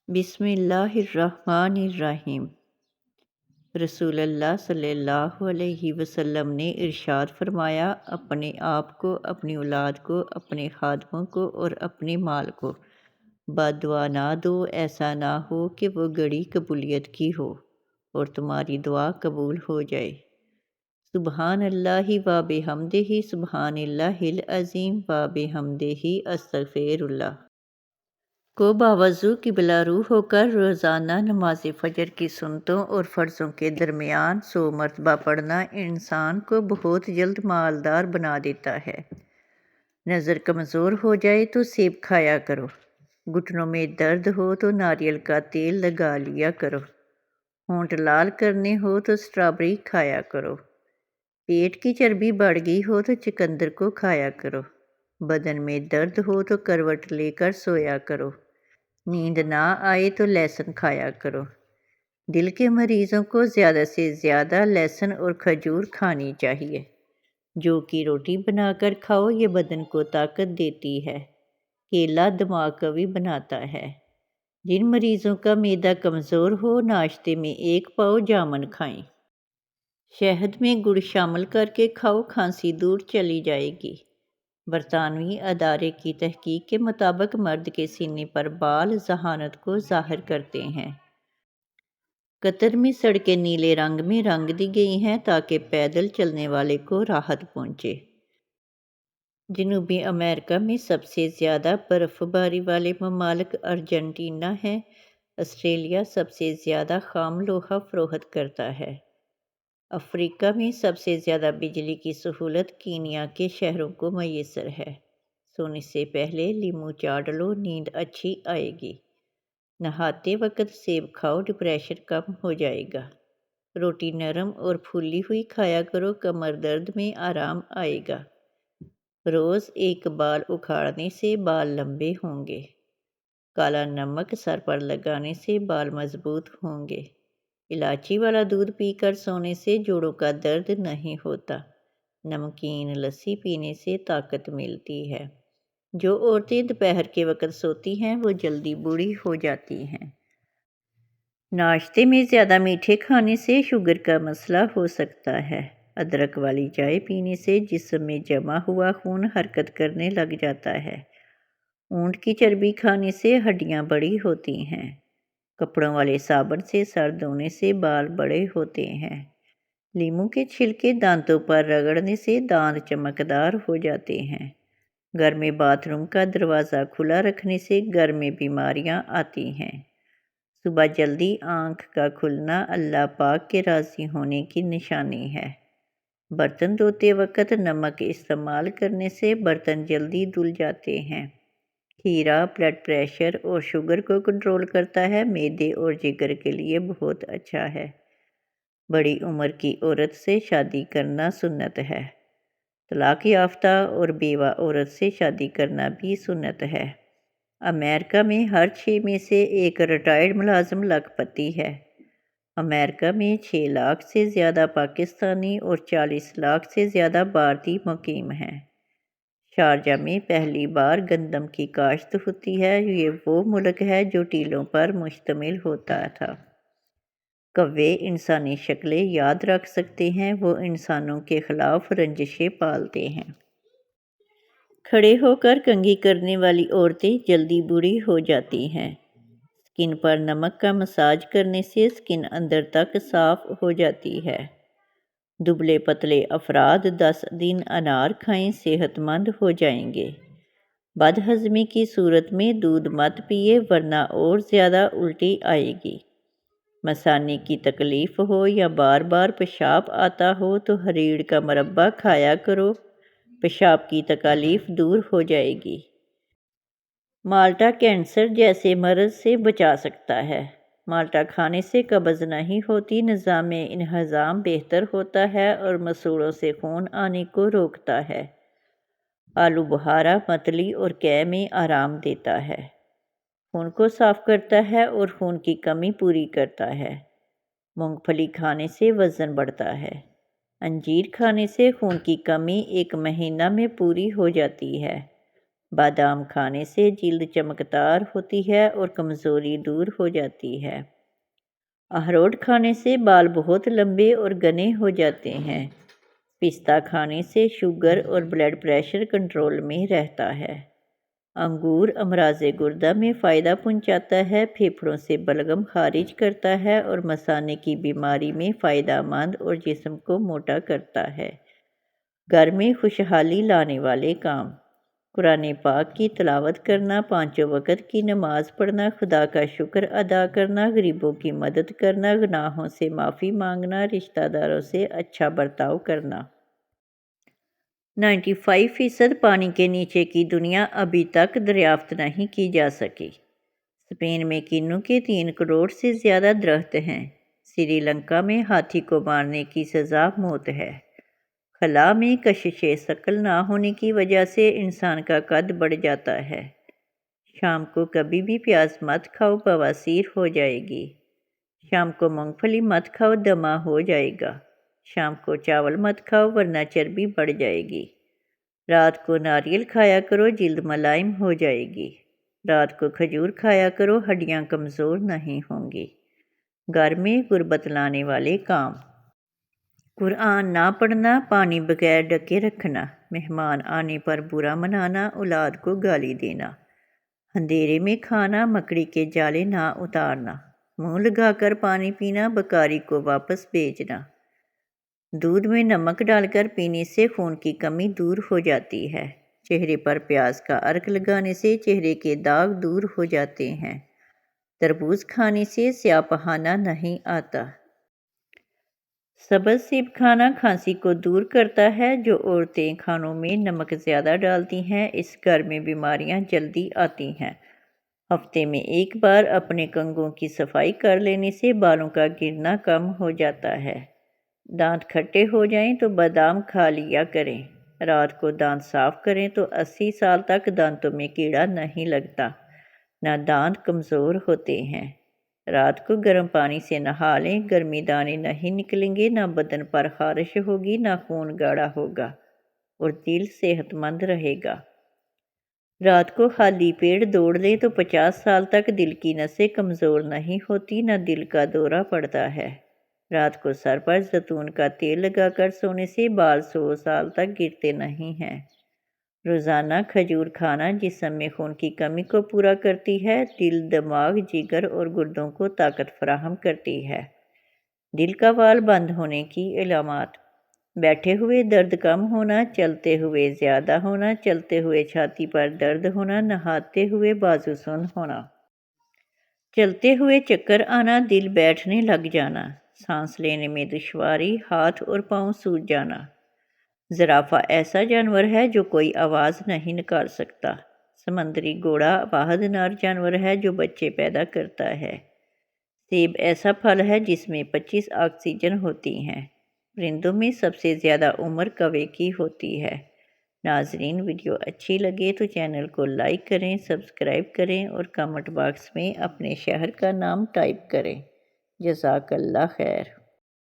بسم اللہ الرحمن الرحیم۔ رسول اللہ صلی اللہ علیہ وسلم نے ارشاد فرمایا، اپنے آپ کو، اپنی اولاد کو، اپنے خادموں کو اور اپنے مال کو بد دعا نہ دو، ایسا نہ ہو کہ وہ گھڑی قبولیت کی ہو اور تمہاری دعا قبول ہو جائے۔ سبحان اللہ و بحمدہ، سبحان اللہ العظیم و بحمدہ، استغفر اللہ۔ کو باوضو قبلہ رو ہو کر روزانہ نماز فجر کی سنتوں اور فرضوں کے درمیان 100 مرتبہ پڑھنا انسان کو بہت جلد مالدار بنا دیتا ہے۔ نظر کمزور ہو جائے تو سیب کھایا کرو، گھٹنوں میں درد ہو تو ناریل کا تیل لگا لیا کرو، ہونٹ لال کرنے ہو تو اسٹرابری کھایا کرو، پیٹ کی چربی بڑھ گئی ہو تو چقندر کو کھایا کرو، بدن میں درد ہو تو کروٹ لے کر سویا کرو، نیند نہ آئے تو لہسن کھایا کرو۔ دل کے مریضوں کو زیادہ سے زیادہ لہسن اور کھجور کھانی چاہیے۔ جو کی روٹی بنا کر کھاؤ، یہ بدن کو طاقت دیتی ہے۔ کیلا دماغ قوی بناتا ہے۔ جن مریضوں کا معدہ کمزور ہو، ناشتے میں 1 پاؤ جامن کھائیں۔ شہد میں گڑ شامل کر کے کھاؤ، کھانسی دور چلی جائے گی۔ برطانوی ادارے کی تحقیق کے مطابق مرد کے سینے پر بال ذہانت کو ظاہر کرتے ہیں۔ قطر میں سڑکیں نیلے رنگ میں رنگ دی گئی ہیں تاکہ پیدل چلنے والے کو راحت پہنچے۔ جنوبی امریکہ میں سب سے زیادہ برف باری والے ممالک ارجنٹینا ہیں۔ آسٹریلیا سب سے زیادہ خام لوہا فروخت کرتا ہے۔ افریقہ میں سب سے زیادہ بجلی کی سہولت کینیا کے شہروں کو میسر ہے۔ سونے سے پہلے لیموں چاٹ لو، نیند اچھی آئے گی۔ نہاتے وقت سیب کھاؤ، ڈپریشن کم ہو جائے گا۔ روٹی نرم اور پھولی ہوئی کھایا کرو، کمر درد میں آرام آئے گا۔ روز 1 بال اکھاڑنے سے بال لمبے ہوں گے۔ کالا نمک سر پر لگانے سے بال مضبوط ہوں گے۔ الائچی والا دودھ پی کر سونے سے جوڑوں کا درد نہیں ہوتا۔ نمکین لسی پینے سے طاقت ملتی ہے۔ جو عورتیں دوپہر کے وقت سوتی ہیں وہ جلدی بوڑھی ہو جاتی ہیں۔ ناشتے میں زیادہ میٹھے کھانے سے شوگر کا مسئلہ ہو سکتا ہے۔ ادرک والی چائے پینے سے جسم میں جمع ہوا خون حرکت کرنے لگ جاتا ہے۔ اونٹ کی چربی کھانے سے ہڈیاں بڑی ہوتی ہیں۔ کپڑوں والے صابن سے سر دھونے سے بال بڑے ہوتے ہیں۔ لیموں کے چھلکے دانتوں پر رگڑنے سے دانت چمکدار ہو جاتے ہیں۔ گھر میں باتھ روم کا دروازہ کھلا رکھنے سے گھر میں بیماریاں آتی ہیں۔ صبح جلدی آنکھ کا کھلنا اللہ پاک کے راضی ہونے کی نشانی ہے۔ برتن دھوتے وقت نمک استعمال کرنے سے برتن جلدی دھل جاتے ہیں۔ کھیرا بلڈ پریشر اور شوگر کو کنٹرول کرتا ہے، معدے اور جگر کے لیے بہت اچھا ہے۔ بڑی عمر کی عورت سے شادی کرنا سنت ہے۔ طلاق یافتہ اور بیوہ عورت سے شادی کرنا بھی سنت ہے۔ امریکہ میں ہر 6 میں سے 1 ریٹائرڈ ملازم لاکھ پتی ہے۔ امریکہ میں 6 لاکھ سے زیادہ پاکستانی اور 40 لاکھ سے زیادہ بھارتی مقیم ہیں۔ شارجہ میں پہلی بار گندم کی کاشت ہوتی ہے۔ یہ وہ ملک ہے جو ٹیلوں پر مشتمل ہوتا تھا۔ کوے انسانی شکلیں یاد رکھ سکتے ہیں، وہ انسانوں کے خلاف رنجشیں پالتے ہیں۔ کھڑے ہو کر کنگھی کرنے والی عورتیں جلدی بوڑھی ہو جاتی ہیں۔ سکن پر نمک کا مساج کرنے سے سکن اندر تک صاف ہو جاتی ہے۔ دبلے پتلے افراد 10 دن انار کھائیں، صحت مند ہو جائیں گے۔ بد ہضمی کی صورت میں دودھ مت پیے ورنہ اور زیادہ الٹی آئے گی۔ مثانے کی تکلیف ہو یا بار بار پیشاب آتا ہو تو ہریڑ کا مربع کھایا کرو، پیشاب کی تکلیف دور ہو جائے گی۔ مالٹا کینسر جیسے مرض سے بچا سکتا ہے۔ مالٹا کھانے سے قبض نہیں ہوتی، نظام انہضام بہتر ہوتا ہے اور مسوڑھوں سے خون آنے کو روکتا ہے۔ آلو بخارا متلی اور قے میں آرام دیتا ہے۔ خون کو صاف کرتا ہے اور خون کی کمی پوری کرتا ہے۔ مونگ پھلی کھانے سے وزن بڑھتا ہے۔ انجیر کھانے سے خون کی کمی 1 مہینہ میں پوری ہو جاتی ہے۔ بادام کھانے سے جلد چمکدار ہوتی ہے اور کمزوری دور ہو جاتی ہے۔ اخروٹ کھانے سے بال بہت لمبے اور گھنے ہو جاتے ہیں۔ پستہ کھانے سے شوگر اور بلڈ پریشر کنٹرول میں رہتا ہے۔ انگور امراض گردہ میں فائدہ پہنچاتا ہے، پھیپھڑوں سے بلغم خارج کرتا ہے اور مثانے کی بیماری میں فائدہ مند اور جسم کو موٹا کرتا ہے۔ گھر میں خوشحالی لانے والے کام: قرآن پاک کی تلاوت کرنا، پانچوں وقت کی نماز پڑھنا، خدا کا شکر ادا کرنا، غریبوں کی مدد کرنا، گناہوں سے معافی مانگنا، رشتہ داروں سے اچھا برتاؤ کرنا۔ 95% پانی کے نیچے کی دنیا ابھی تک دریافت نہیں کی جا سکی۔ اسپین میں کینو کے 3 کروڑ سے زیادہ درخت ہیں۔ سری لنکا میں ہاتھی کو مارنے کی سزا موت ہے۔ خلا میں کشش ثقل نہ ہونے کی وجہ سے انسان کا قد بڑھ جاتا ہے۔ شام کو کبھی بھی پیاز مت کھاؤ، بواسیر ہو جائے گی۔ شام کو مونگ پھلی مت کھاؤ، دمہ ہو جائے گا۔ شام کو چاول مت کھاؤ ورنہ چربی بڑھ جائے گی۔ رات کو ناریل کھایا کرو، جلد ملائم ہو جائے گی۔ رات کو کھجور کھایا کرو، ہڈیاں کمزور نہیں ہوں گی۔ گھر میں غربت لانے والے کام: قرآن نہ پڑھنا، پانی بغیر ڈھکے رکھنا، مہمان آنے پر برا منانا، اولاد کو گالی دینا، اندھیرے میں کھانا، مکڑی کے جالے نہ اتارنا، منہ لگا کر پانی پینا، بکاری کو واپس بھیجنا۔ دودھ میں نمک ڈال کر پینے سے خون کی کمی دور ہو جاتی ہے۔ چہرے پر پیاز کا عرق لگانے سے چہرے کے داغ دور ہو جاتے ہیں۔ تربوز کھانے سے سیاہ پہانا نہیں آتا۔ سبز سیب کھانا کھانسی کو دور کرتا ہے۔ جو عورتیں کھانوں میں نمک زیادہ ڈالتی ہیں، اس گھر میں بیماریاں جلدی آتی ہیں۔ ہفتے میں ایک بار اپنے کنگھوں کی صفائی کر لینے سے بالوں کا گرنا کم ہو جاتا ہے۔ دانت کھٹے ہو جائیں تو بادام کھا لیا کریں۔ رات کو دانت صاف کریں تو 80 سال تک دانتوں میں کیڑا نہیں لگتا، نہ دانت کمزور ہوتے ہیں۔ رات کو گرم پانی سے نہا لیں، گرمی دانے نہیں نکلیں گے، نہ بدن پر خارش ہوگی، نہ خون گاڑھا ہوگا اور دل صحت مند رہے گا۔ رات کو خالی پیٹ دوڑ لیں تو 50 سال تک دل کی نسیں کمزور نہیں ہوتی، نہ دل کا دورہ پڑتا ہے۔ رات کو سر پر زیتون کا تیل لگا کر سونے سے بال 100 سال تک گرتے نہیں ہیں۔ روزانہ کھجور کھانا جسم میں خون کی کمی کو پورا کرتی ہے، دل، دماغ، جگر اور گردوں کو طاقت فراہم کرتی ہے۔ دل کا وال بند ہونے کی علامات: بیٹھے ہوئے درد کم ہونا، چلتے ہوئے زیادہ ہونا، چلتے ہوئے چھاتی پر درد ہونا، نہاتے ہوئے بازو سن ہونا، چلتے ہوئے چکر آنا، دل بیٹھنے لگ جانا، سانس لینے میں دشواری، ہاتھ اور پاؤں سوج جانا۔ زرافہ ایسا جانور ہے جو کوئی آواز نہیں نکال سکتا۔ سمندری گھوڑا واحد نر جانور ہے جو بچے پیدا کرتا ہے۔ سیب ایسا پھل ہے جس میں 25 آکسیجن ہوتی ہیں۔ پرندوں میں سب سے زیادہ عمر کوے کی ہوتی ہے۔ ناظرین، ویڈیو اچھی لگے تو چینل کو لائک کریں، سبسکرائب کریں اور کمنٹ باکس میں اپنے شہر کا نام ٹائپ کریں۔ جزاک اللہ خیر۔